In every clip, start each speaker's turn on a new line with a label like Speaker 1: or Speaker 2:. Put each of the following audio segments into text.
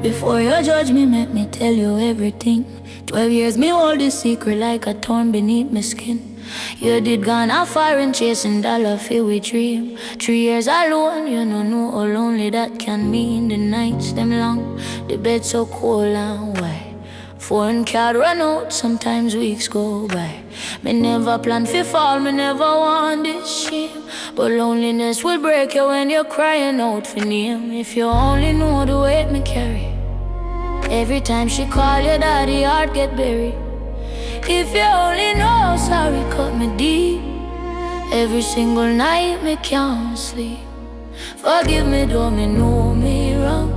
Speaker 1: Before you judge me, make me tell you everything. 12 years me hold this secret like a thorn beneath my skin. You did gone a foreign chasing dollar filled with dream. 3 years alone, you don't know how lonely that can mean. The nights them long, the bed so cold and why. Phone card run out, sometimes weeks go by. Me never plan fi fall, me never want this shame. But loneliness will break you when you're crying out for name. If you only know the weight me carry. Every time she call your daddy, heart get buried. If you only know how sorry cut me deep. Every single night me can't sleep. Forgive me though me know me wrong.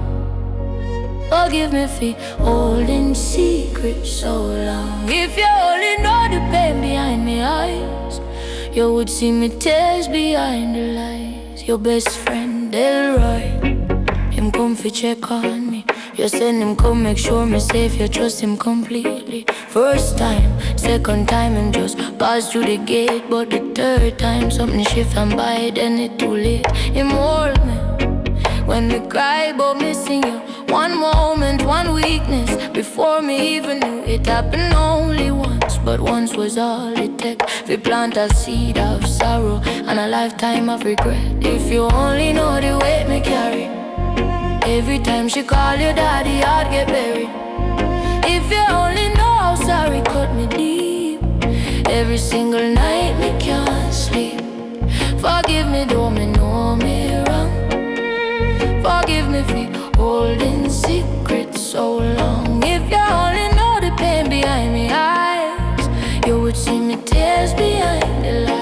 Speaker 1: Forgive me for holding secrets so long. If you only know the pain behind my eyes, you would see me tears behind the lies. Your best friend Delroy, him come fi check on me. You send him come make sure me safe. You trust him completely. First time, second time him just pass through the gate. But the third time something shift and by then it too late. Him hold me when me cry but missing you. One moment, one weakness. Before me even knew it happened only once. But once was all it took. We plant a seed of sorrow and a lifetime of regret. If you only know the weight me carry. Every time she call your daddy, I'd get buried. If you only know how sorry cut me deep. Every single night me can't sleep. Forgive me though me know me wrong. Forgive me for holding secrets so long. If you only know the pain behind my eyes, you would see me tears behind the lies.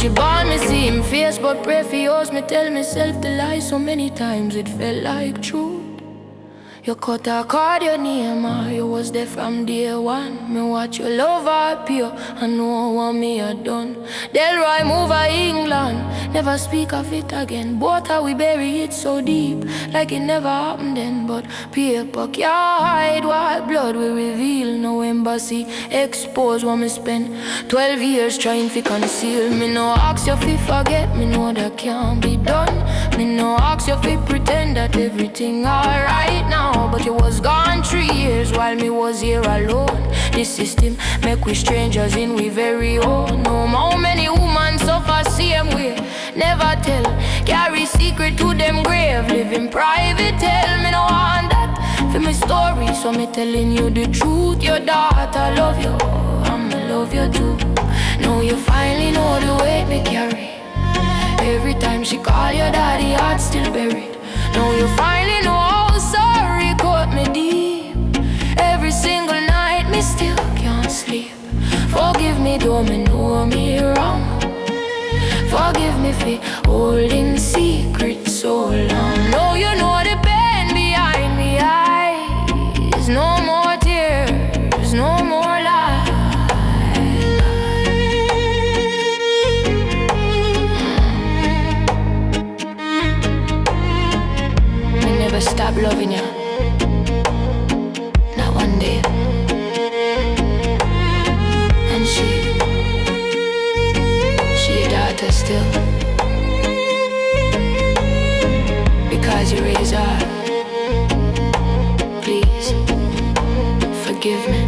Speaker 1: She born me see him face, but pray for yours. Me tell myself the lie so many times it felt like truth. You cut her card, your name, you was there from day one. Me watch your love appear, I know what me had done. Delroy move to England, never speak of it again. Both how we bury it so deep, like it never happened then. But paper can't hide what blood will reveal. No embassy expose what me spend 12 years trying to conceal. Me no ask you fi forget, me know that can't be done. Me no ask you fi pretend that everything alright now. But you was gone 3 years while me was here alone. This system make we strangers in we very own. No how many women suffer same way. Never tell, carry secret to them grave. Live in private, tell me no want that for my story, so me telling you the truth. Your daughter love you, I'ma love you too. Now you finally know the weight me carry. Every time she call your daddy, heart still buried. Now you finally know how sorry cut me deep. Every single night me still can't sleep. Forgive me though me know me wrong. Forgive me for holding secrets so long. Now you know the pain behind me eyes. No more tears, no more lies. I never stop loving you, not one day. And she your daughter still, because you raised her. Please forgive me.